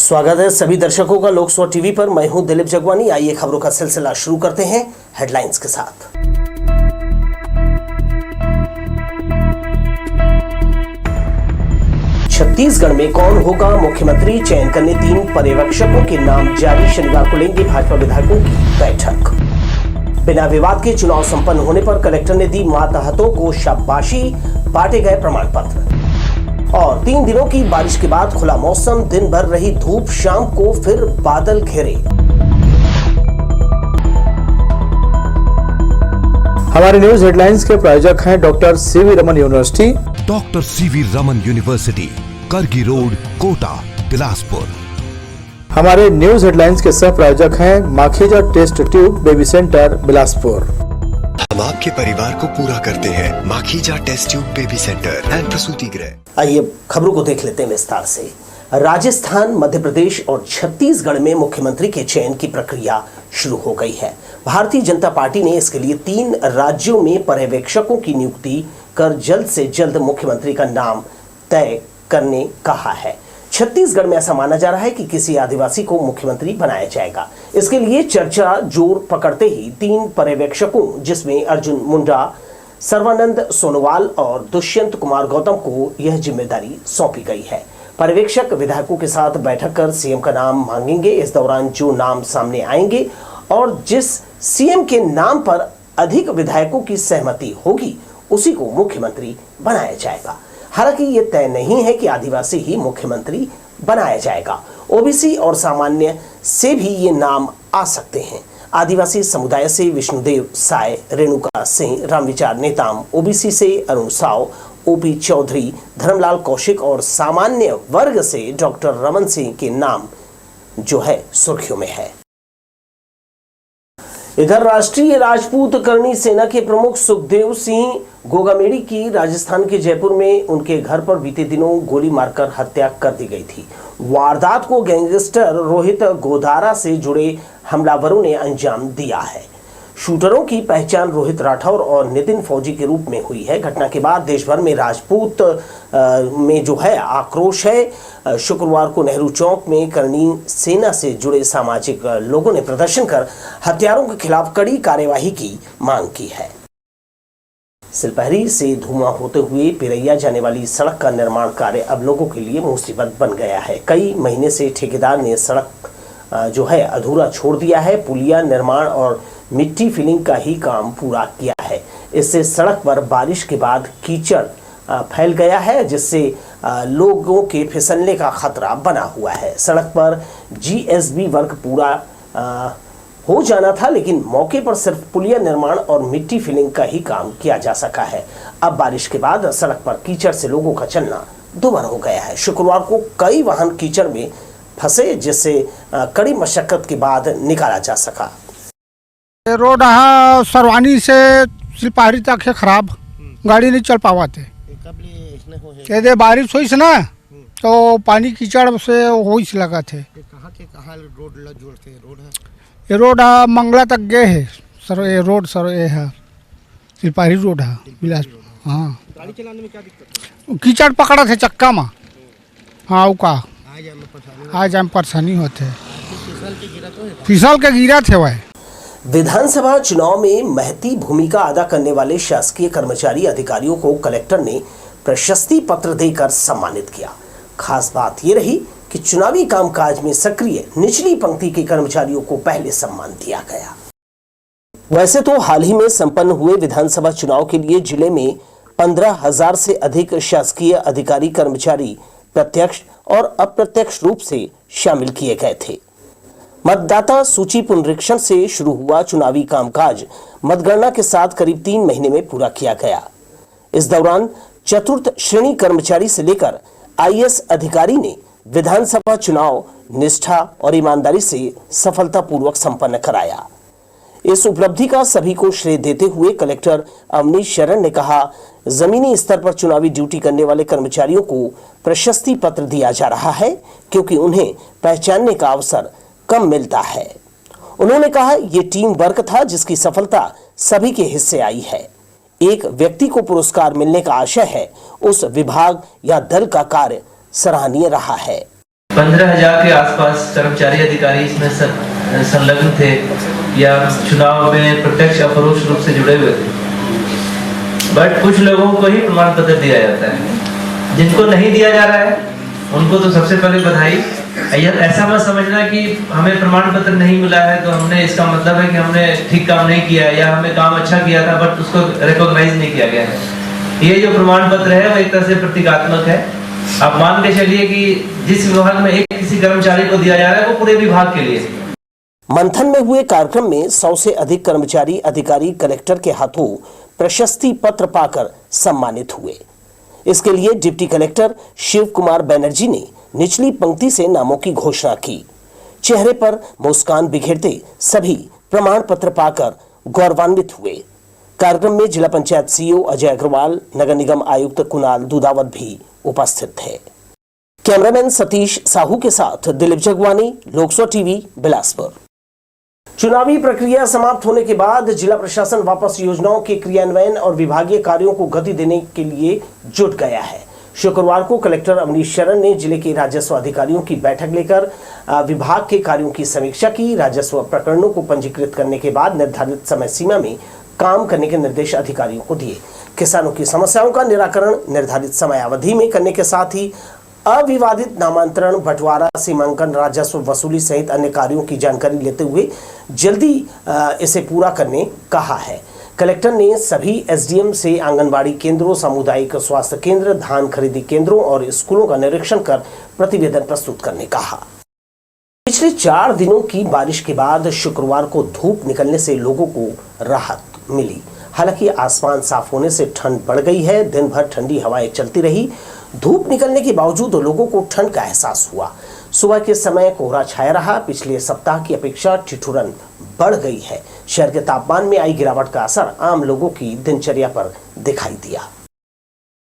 स्वागत है सभी दर्शकों का लोक स्वर टीवी पर। मैं हूं दिलीप जगवानी। आइए खबरों का सिलसिला शुरू करते हैं हेडलाइंस के साथ। छत्तीसगढ़ में कौन होगा मुख्यमंत्री, चयन करने 3 पर्यवेक्षकों के नाम जारी। शनिवार को लेंगे भाजपा विधायकों की बैठक। बिना विवाद के चुनाव संपन्न होने पर कलेक्टर ने दी मातहतों को शाबाशी, बांटे गए प्रमाण पत्र। और 3 दिनों की बारिश के बाद खुला मौसम, दिन भर रही धूप, शाम को फिर बादल घेरे। हमारे न्यूज हेडलाइंस के प्रायोजक हैं doctor CV Raman university. Doctor CV Raman university, Kargi road, Kota, Bilaspur. हमारे न्यूज हेडलाइंस के सह प्रायोजक हैं Makhija test tube baby centre, Bilaspur. हम आपके परिवार को पूरा करते हैं Makhija test tube baby centre and प्रसूति गृह। आइए खबरों को देख लेते हैं विस्तार से। राजस्थान, मध्य प्रदेश और छत्तीसगढ़ में मुख्यमंत्री के चयन की प्रक्रिया शुरू हो गई है। भारतीय जनता पार्टी ने इसके लिए 3 राज्यों में पर्यवेक्षकों की नियुक्ति कर जल्द से जल्द मुख्यमंत्री का नाम तय करने कहा है। छत्तीसगढ़ में ऐसा माना जा रहा है कि किसी आदिवासी को मुख्यमंत्री बनाया जाएगा। इसके लिए चर्चा जोर पकड़ते ही 3 पर्यवेक्षकों, जिसमें अर्जुन मुंडा, सर्वानंद सोनोवाल और दुष्यंत कुमार गौतम को यह जिम्मेदारी सौंपी गई है। पर्यवेक्षक विधायकों के साथ बैठक कर सीएम का नाम मांगेंगे। इस दौरान जो नाम सामने आएंगे और जिस सीएम के नाम पर अधिक विधायकों की सहमति होगी, उसी को मुख्यमंत्री बनाया जाएगा। हालांकि ये तय नहीं है कि आदिवासी ही मुख्यमंत्री बनाया जाएगा। ओबीसी और सामान्य से भी ये नाम आ सकते हैं। आदिवासी समुदाय से विष्णुदेव साय, रेणुका सिंह, रामविचार नेताम, ओबीसी से अरुण साव, ओपी चौधरी, धर्मलाल कौशिक और सामान्य वर्ग से डॉक्टर रमन सिंह के नाम जो है सुर्खियों में है। इधर राष्ट्रीय राजपूत करणी सेना के प्रमुख सुखदेव सिंह गोगामेड़ी की राजस्थान के जयपुर में उनके घर पर बीते दिनों गोली मारकर हत्या कर दी गई थी। वारदात को गैंगस्टर रोहित गोधारा से जुड़े हमलावरों ने अंजाम दिया है। शूटरों की पहचान रोहित राठौर और नितिन फौजी के रूप में हुई है। घटना के बाद देश भर में राजपूत में जो है आक्रोश है। शुक्रवार को नेहरू चौक में करणी सेना से जुड़े सामाजिक लोगों ने प्रदर्शन कर हत्यारों के खिलाफ कड़ी कार्यवाही की मांग की है। सिलपहरी से धुआं होते हुए पिरैया जाने वाली सड़क का निर्माण कार्य अब लोगों के लिए मुसीबत बन गया है। कई महीने से ठेकेदार ने सड़क जो है अधूरा छोड़ दिया है। पुलिया निर्माण और मिट्टी फिलिंग का ही काम पूरा किया है। इससे सड़क पर बारिश के बाद कीचड़ फैल गया है, जिससे लोगों के फिसलने का खतरा बना हुआ है। सड़क पर जीएसबी वर्क पूरा हो जाना था, लेकिन मौके पर सिर्फ पुलिया निर्माण और मिट्टी फिलिंग का ही काम किया जा सका है। अब बारिश के बाद सड़क पर कीचड़ से लोगों का चलना दुभर हो गया है। शुक्रवार को कई वाहन कीचड़ में फंसे, जिससे कड़ी मशक्कत के बाद निकाला जा सका। रोड सरवानी से सिलपारी तक है खराब, गाड़ी नहीं चल पावा थे। कहते बारिश हुई ना तो पानी कीचड़ से हो लगा थे। कहाँ रोड जोड़ते हैं? रोड है, ये रोड मंगला तक गए है सर। ये रोड सर ये है सिलपारी रोड है बिलासपुर। हाँ, गाड़ी चलाने में क्या दिक्कत है? कीचड़ पकड़ा थे चक्का में। हाँ, वो का आज हम परेशानी होते फिसल के गिरा थे। वह विधानसभा चुनाव में महती भूमिका अदा करने वाले शासकीय कर्मचारी अधिकारियों को कलेक्टर ने प्रशस्ति पत्र देकर सम्मानित किया। खास बात यह रही कि चुनावी कामकाज में सक्रिय निचली पंक्ति के कर्मचारियों को पहले सम्मान दिया गया। वैसे तो हाल ही में संपन्न हुए विधानसभा चुनाव के लिए जिले में 15,000 से अधिक शासकीय अधिकारी कर्मचारी प्रत्यक्ष और अप्रत्यक्ष रूप से शामिल किए गए थे। मतदाता सूची पुनरीक्षण से शुरू हुआ चुनावी कामकाज मतगणना के साथ करीब 3 महीने में पूरा किया गया। इस दौरान चतुर्थ श्रेणी कर्मचारी से लेकर आईएएस अधिकारी ने विधानसभा चुनाव निष्ठा और ईमानदारी से सफलतापूर्वक संपन्न कराया। इस उपलब्धि का सभी को श्रेय देते हुए कलेक्टर अवनीश शरण ने कहा, जमीनी स्तर पर चुनावी ड्यूटी करने वाले कर्मचारियों को प्रशस्ति पत्र दिया जा रहा है क्योंकि उन्हें पहचानने का अवसर कम मिलता है। उन्होंने कहा, ये टीम वर्क था जिसकी सफलता सभी के हिस्से आई है। एक व्यक्ति को पुरस्कार मिलने का आशय है, उस विभाग या दल का कार्य सराहनीय रहा है। 15,000 के आसपास कर्मचारी अधिकारी इसमें संलग्न थे या चुनाव में प्रत्यक्ष अपरोक्ष रूप से जुड़े हुए थे। बट कुछ लोगों को ही प्रमाण पत्र दिया जाता है, जिनको नहीं दिया जा रहा है उनको तो सबसे पहले बधाई। ऐसा मत समझना कि हमें प्रमाण पत्र नहीं मिला है तो हमने इसका मतलब है कि हमने ठीक काम नहीं किया है या हमें काम अच्छा किया था बट उसको रिकॉग्नाइज नहीं किया गया है। ये जो प्रमाण पत्र है वो एक तरह से प्रतीकात्मक है। आप मान के चलिए कि जिस विभाग में एक किसी कर्मचारी को दिया जा रहा है वो पूरे विभाग के लिए। मंथन में हुए कार्यक्रम में 100 से अधिक कर्मचारी अधिकारी कलेक्टर के हाथों प्रशस्ति पत्र पाकर सम्मानित हुए। इसके लिए डिप्टी कलेक्टर शिव कुमार बनर्जी ने निचली पंक्ति से नामों की घोषणा की। चेहरे पर मुस्कान बिखेरते सभी प्रमाण पत्र पाकर गौरवान्वित हुए। कार्यक्रम में जिला पंचायत सीईओ अजय अग्रवाल, नगर निगम आयुक्त कुणाल दुधावत भी उपस्थित थे। कैमरामैन सतीश साहू के साथ दिलीप जगवानी, लोकसभा टीवी, बिलासपुर। चुनावी प्रक्रिया समाप्त होने के बाद जिला प्रशासन वापस योजनाओं के क्रियान्वयन और विभागीय कार्यों को गति देने के लिए जुट गया है। शुक्रवार को कलेक्टर अवनीश शरण ने जिले के राजस्व अधिकारियों की बैठक लेकर विभाग के कार्यों की समीक्षा की। राजस्व प्रकरणों को पंजीकृत करने के बाद निर्धारित समय सीमा में काम करने के निर्देश अधिकारियों को दिए। किसानों की समस्याओं का निराकरण निर्धारित समय अवधि में करने के साथ ही अविवादित नामांतरण, बंटवारा, सीमांकन, राजस्व वसूली सहित अन्य कार्यों की जानकारी लेते हुए जल्दी इसे पूरा करने कहा है। कलेक्टर ने सभी एसडीएम से आंगनबाड़ी केंद्रों, सामुदायिक स्वास्थ्य केंद्र, धान खरीदी केंद्रों और स्कूलों का निरीक्षण कर प्रतिवेदन प्रस्तुत करने कहा। पिछले 4 दिनों की बारिश के बाद शुक्रवार को धूप निकलने से लोगों को राहत मिली। हालांकि आसमान साफ होने से ठंड बढ़ गई है। दिन भर ठंडी हवाएं चलती रही। धूप निकलने के बावजूद लोगों को ठंड का एहसास हुआ। सुबह के समय कोहरा छाया रहा। पिछले सप्ताह की अपेक्षा ठिठुरन बढ़ गई है। शहर के तापमान में आई गिरावट का असर आम लोगों की दिनचर्या पर दिखाई दिया।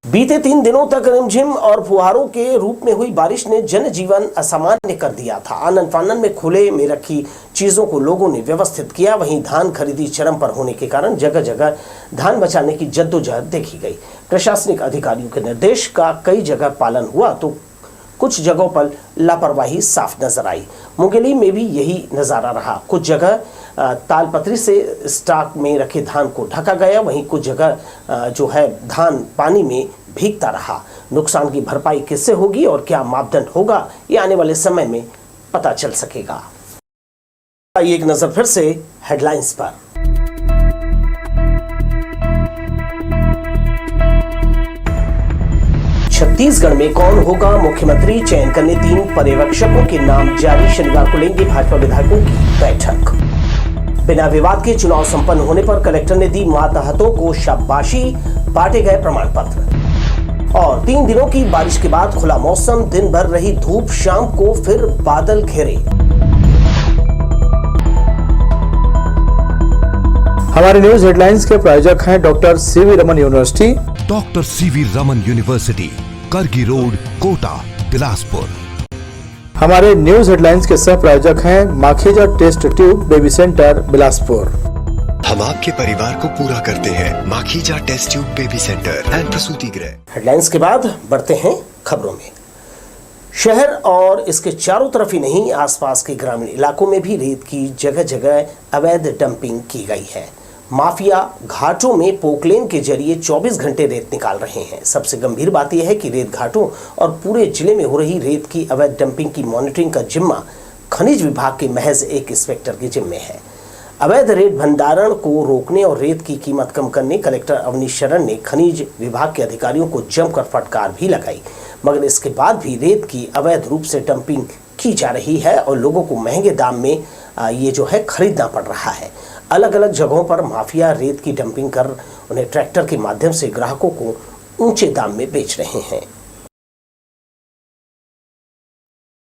बीते 3 दिनों तक रिमझिम और फुहारों के रूप में हुई बारिश ने जनजीवन असामान्य कर दिया था। आनन फानन में खुले में रखी चीजों को लोगों ने व्यवस्थित किया। वहीं धान खरीदी चरम पर होने के कारण जगह जगह धान बचाने की जद्दोजहद देखी गई। प्रशासनिक अधिकारियों के निर्देश का कई जगह पालन हुआ तो कुछ जगहों पर लापरवाही साफ नजर आई। मुंगेली में भी यही नजारा रहा। कुछ जगह तालपत्री से स्टॉक में रखे धान को ढका गया, वहीं कुछ जगह जो है धान पानी में भीगता रहा। नुकसान की भरपाई किससे होगी और क्या मापदंड होगा, ये आने वाले समय में पता चल सकेगा। एक नजर फिर से हेडलाइंस पर। छत्तीसगढ़ में कौन होगा मुख्यमंत्री, चयन करने 3 पर्यवेक्षकों के नाम जारी। शनिवार को लेंगे भाजपा विधायकों की बैठक। बिना विवाद के चुनाव संपन्न होने पर कलेक्टर ने दी मातहतों को शाबाशी, बांटे गए प्रमाण पत्र। और 3 दिनों की बारिश के बाद खुला मौसम, दिन भर रही धूप, शाम को फिर बादल घेरे। हमारे न्यूज हेडलाइंस के प्रायोजक हैं doctor CV Raman university. Doctor CV Raman university, Kargi road, Kota, Bilaspur. हमारे न्यूज हेडलाइंस के सह प्रायोजक हैं Makhija test tube baby centre, Bilaspur. हम आपके परिवार को पूरा करते हैं। Makhija test tube baby centre and प्रसूति गृह। हेडलाइंस के बाद बढ़ते हैं खबरों में। शहर और इसके चारों तरफ ही नहीं, आसपास के ग्रामीण इलाकों में भी रेत की जगह जगह अवैध डंपिंग की गई है। माफिया घाटों में पोकलेन के जरिए 24 घंटे रेत निकाल रहे हैं। सबसे गंभीर बात यह है कि रेत घाटों और पूरे जिले में हो रही रेत की अवैध डंपिंग की मॉनिटरिंग का जिम्मा खनिज विभाग के महज एक इंस्पेक्टर के जिम्मे है। अवैध रेत भंडारण को रोकने और रेत की कीमत कम करने कलेक्टर अवनीश शरण ने खनिज विभाग के अधिकारियों को जमकर फटकार भी लगाई, मगर इसके बाद भी रेत की अवैध रूप से डंपिंग की जा रही है और लोगों को महंगे दाम में ये जो है खरीदना पड़ रहा है। अलग अलग जगहों पर माफिया रेत की डंपिंग कर उन्हें ट्रैक्टर के माध्यम से ग्राहकों को ऊंचे दाम में बेच रहे हैं।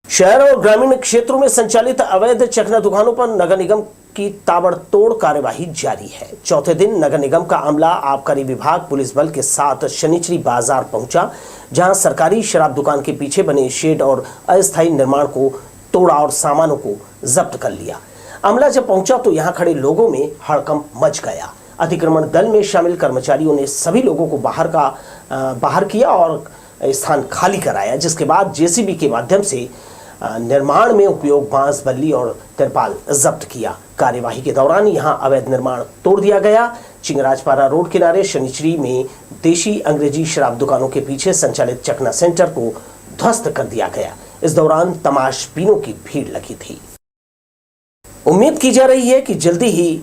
शहर और ग्रामीण क्षेत्रों में संचालित अवैध चखना दुकानों पर नगर निगम की ताबड़तोड़ कार्यवाही जारी है। चौथे दिन नगर निगम का अमला आबकारी विभाग पुलिस बल के साथ शनिचरी बाजार पहुंचा, जहां सरकारी शराब दुकान के पीछे बने शेड और अस्थायी निर्माण को तोड़ा और सामानों को जब्त कर लिया। अमला जब पहुंचा तो यहां खड़े लोगों में हड़कंप मच गया। अतिक्रमण दल में शामिल कर्मचारियों ने सभी लोगों को बाहर किया और स्थान खाली कराया, जिसके बाद जेसीबी के माध्यम से निर्माण में उपयोग बांस, बल्ली और तिरपाल जब्त किया। कार्यवाही के दौरान यहां अवैध निर्माण तोड़ दिया गया। चिंगराजपारा रोड किनारे शनिचरी में देशी अंग्रेजी शराब दुकानों के पीछे संचालित चकना सेंटर को ध्वस्त कर दिया गया। इस दौरान तमाशबीनों की भीड़ लगी थी। उम्मीद की जा रही है कि जल्दी ही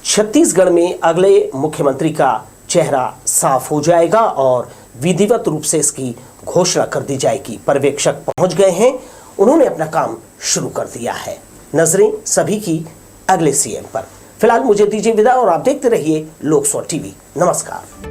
छत्तीसगढ़ में अगले मुख्यमंत्री का चेहरा साफ हो जाएगा और विधिवत रूप से इसकी घोषणा कर दी जाएगी। पर्यवेक्षक पहुंच गए हैं, उन्होंने अपना काम शुरू कर दिया है। नजरें सभी की अगले सीएम पर। फिलहाल मुझे दीजिए विदा और आप देखते रहिए लोकस्वर टीवी। नमस्कार।